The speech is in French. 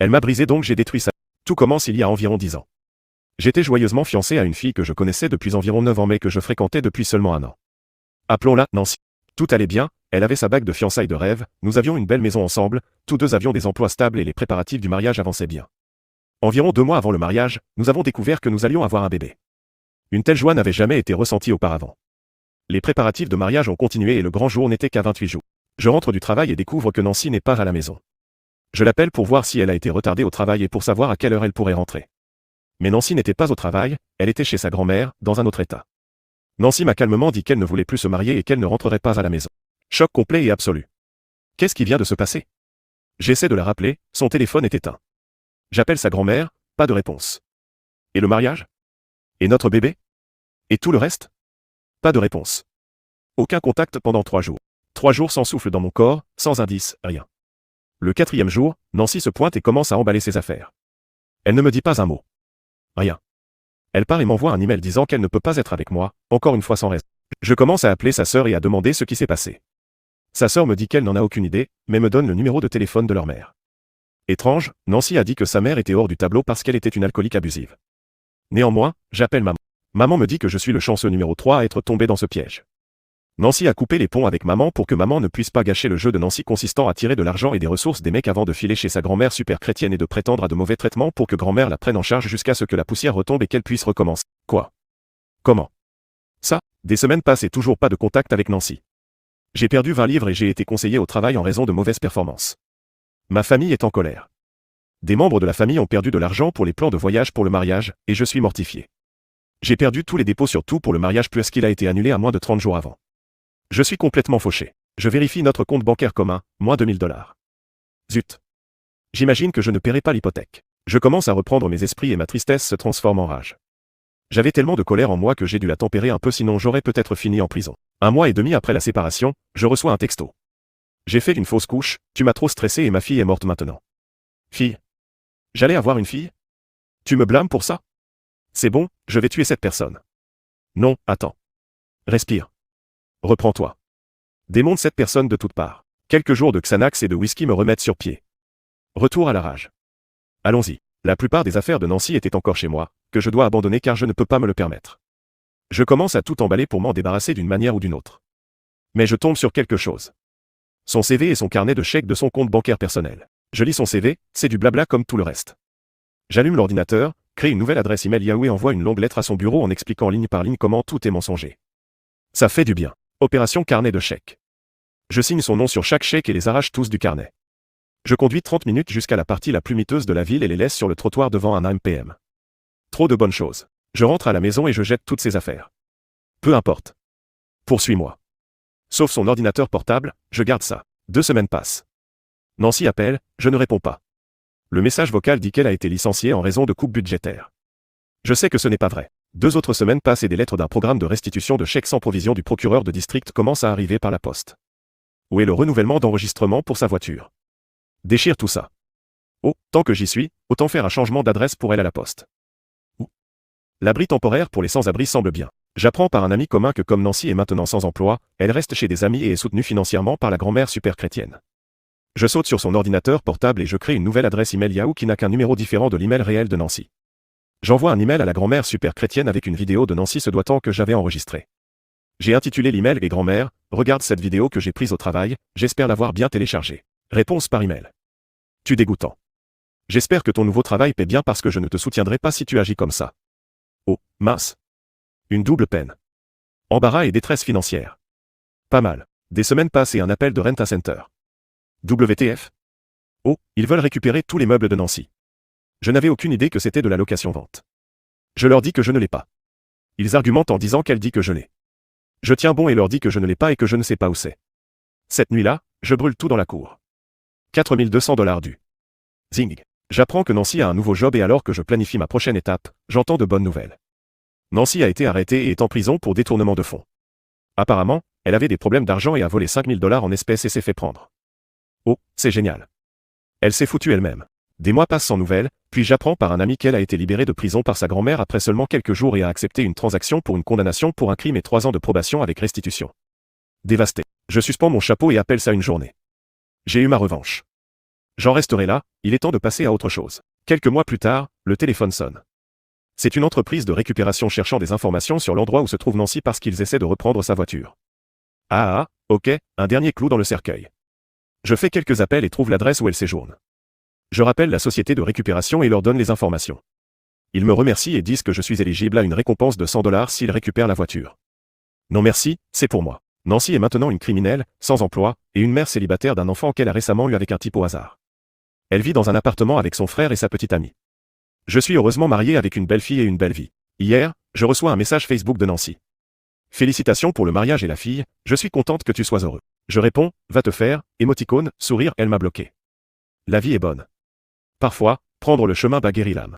Elle m'a brisé donc j'ai détruit sa... Tout commence il y a environ 10 ans. J'étais joyeusement fiancé à une fille que je connaissais depuis environ 9 ans mais que je fréquentais depuis seulement 1 an. Appelons-la Nancy. Tout allait bien, elle avait sa bague de fiançailles de rêve, nous avions une belle maison ensemble, tous deux avions des emplois stables et les préparatifs du mariage avançaient bien. Environ 2 mois avant le mariage, nous avons découvert que nous allions avoir un bébé. Une telle joie n'avait jamais été ressentie auparavant. Les préparatifs de mariage ont continué et le grand jour n'était qu'à 28 jours. Je rentre du travail et découvre que Nancy n'est pas à la maison. Je l'appelle pour voir si elle a été retardée au travail et pour savoir à quelle heure elle pourrait rentrer. Mais Nancy n'était pas au travail, elle était chez sa grand-mère, dans un autre état. Nancy m'a calmement dit qu'elle ne voulait plus se marier et qu'elle ne rentrerait pas à la maison. Choc complet et absolu. Qu'est-ce qui vient de se passer? J'essaie de la rappeler, son téléphone est éteint. J'appelle sa grand-mère, pas de réponse. Et le mariage? Et notre bébé? Et tout le reste? Pas de réponse. Aucun contact pendant 3 jours. 3 jours sans souffle dans mon corps, sans indice, rien. Le 4e jour, Nancy se pointe et commence à emballer ses affaires. Elle ne me dit pas un mot. Rien. Elle part et m'envoie un email disant qu'elle ne peut pas être avec moi, encore une fois sans raison. Je commence à appeler sa sœur et à demander ce qui s'est passé. Sa sœur me dit qu'elle n'en a aucune idée, mais me donne le numéro de téléphone de leur mère. Étrange, Nancy a dit que sa mère était hors du tableau parce qu'elle était une alcoolique abusive. Néanmoins, j'appelle maman. Maman me dit que je suis le chanceux numéro 3 à être tombé dans ce piège. Nancy a coupé les ponts avec maman pour que maman ne puisse pas gâcher le jeu de Nancy consistant à tirer de l'argent et des ressources des mecs avant de filer chez sa grand-mère super chrétienne et de prétendre à de mauvais traitements pour que grand-mère la prenne en charge jusqu'à ce que la poussière retombe et qu'elle puisse recommencer. Quoi? Comment? Ça, des semaines passent et toujours pas de contact avec Nancy. J'ai perdu 20 livres et j'ai été conseillé au travail en raison de mauvaises performances. Ma famille est en colère. Des membres de la famille ont perdu de l'argent pour les plans de voyage pour le mariage, et je suis mortifié. J'ai perdu tous les dépôts sur tout pour le mariage puisqu'il a été annulé à moins de 30 jours avant. Je suis complètement fauché. Je vérifie notre compte bancaire commun, moins $2 000. Zut. J'imagine que je ne paierai pas l'hypothèque. Je commence à reprendre mes esprits et ma tristesse se transforme en rage. J'avais tellement de colère en moi que j'ai dû la tempérer un peu sinon j'aurais peut-être fini en prison. 1 mois et demi après la séparation, je reçois un texto. J'ai fait une fausse couche, tu m'as trop stressé et ma fille est morte maintenant. Fille. J'allais avoir une fille? Tu me blâmes pour ça? C'est bon, je vais tuer cette personne. Non, attends. Respire. Reprends-toi. Démonte cette personne de toutes parts. Quelques jours de Xanax et de whisky me remettent sur pied. Retour à la rage. Allons-y. La plupart des affaires de Nancy étaient encore chez moi, que je dois abandonner car je ne peux pas me le permettre. Je commence à tout emballer pour m'en débarrasser d'une manière ou d'une autre. Mais je tombe sur quelque chose. Son CV et son carnet de chèques de son compte bancaire personnel. Je lis son CV, c'est du blabla comme tout le reste. J'allume l'ordinateur, crée une nouvelle adresse email Yahoo et envoie une longue lettre à son bureau en expliquant ligne par ligne comment tout est mensonger. Ça fait du bien. Opération carnet de chèques. Je signe son nom sur chaque chèque et les arrache tous du carnet. Je conduis 30 minutes jusqu'à la partie la plus miteuse de la ville et les laisse sur le trottoir devant un AMPM. Trop de bonnes choses. Je rentre à la maison et je jette toutes ses affaires. Peu importe. Poursuis-moi. Sauf son ordinateur portable, je garde ça. 2 semaines passent. Nancy appelle, je ne réponds pas. Le message vocal dit qu'elle a été licenciée en raison de coupes budgétaires. Je sais que ce n'est pas vrai. 2 autres semaines passent et des lettres d'un programme de restitution de chèques sans provision du procureur de district commencent à arriver par la poste. Où est le renouvellement d'enregistrement pour sa voiture? Déchire tout ça. Oh, tant que j'y suis, autant faire un changement d'adresse pour elle à la poste. Où? L'abri temporaire pour les sans-abri semble bien. J'apprends par un ami commun que comme Nancy est maintenant sans emploi, elle reste chez des amis et est soutenue financièrement par la grand-mère super chrétienne. Je saute sur son ordinateur portable et je crée une nouvelle adresse email Yahoo qui n'a qu'un numéro différent de l'email réel de Nancy. J'envoie un email à la grand-mère super chrétienne avec une vidéo de Nancy se doitant que j'avais enregistrée. J'ai intitulé l'email et grand-mère, regarde cette vidéo que j'ai prise au travail, j'espère l'avoir bien téléchargée. Réponse par email. Tu dégoûtant. J'espère que ton nouveau travail paie bien parce que je ne te soutiendrai pas si tu agis comme ça. Oh, mince. Une double peine. Embarras et détresse financière. Pas mal. Des semaines passent et un appel de Rent Center. WTF? Oh, ils veulent récupérer tous les meubles de Nancy. Je n'avais aucune idée que c'était de la location-vente. Je leur dis que je ne l'ai pas. Ils argumentent en disant qu'elle dit que je l'ai. Je tiens bon et leur dis que je ne l'ai pas et que je ne sais pas où c'est. Cette nuit-là, je brûle tout dans la cour. 4 200 $ dus. Zing. J'apprends que Nancy a un nouveau job et alors que je planifie ma prochaine étape, j'entends de bonnes nouvelles. Nancy a été arrêtée et est en prison pour détournement de fonds. Apparemment, elle avait des problèmes d'argent et a volé 5 000 $ en espèces et s'est fait prendre. Oh, c'est génial. Elle s'est foutue elle-même. Des mois passent sans nouvelles, puis j'apprends par un ami qu'elle a été libérée de prison par sa grand-mère après seulement quelques jours et a accepté une transaction pour une condamnation pour un crime et 3 ans de probation avec restitution. Dévasté. Je suspends mon chapeau et appelle ça une journée. J'ai eu ma revanche. J'en resterai là, il est temps de passer à autre chose. Quelques mois plus tard, le téléphone sonne. C'est une entreprise de récupération cherchant des informations sur l'endroit où se trouve Nancy parce qu'ils essaient de reprendre sa voiture. Ah, ok, un dernier clou dans le cercueil. Je fais quelques appels et trouve l'adresse où elle séjourne. Je rappelle la société de récupération et leur donne les informations. Ils me remercient et disent que je suis éligible à une récompense de $100 s'ils récupèrent la voiture. Non merci, c'est pour moi. Nancy est maintenant une criminelle, sans emploi, et une mère célibataire d'un enfant qu'elle a récemment eu avec un type au hasard. Elle vit dans un appartement avec son frère et sa petite amie. Je suis heureusement marié avec une belle fille et une belle vie. Hier, je reçois un message Facebook de Nancy. Félicitations pour le mariage et la fille, je suis contente que tu sois heureux. Je réponds, va te faire, émoticône, sourire, elle m'a bloqué. La vie est bonne. Parfois, prendre le chemin bat guérit l'âme.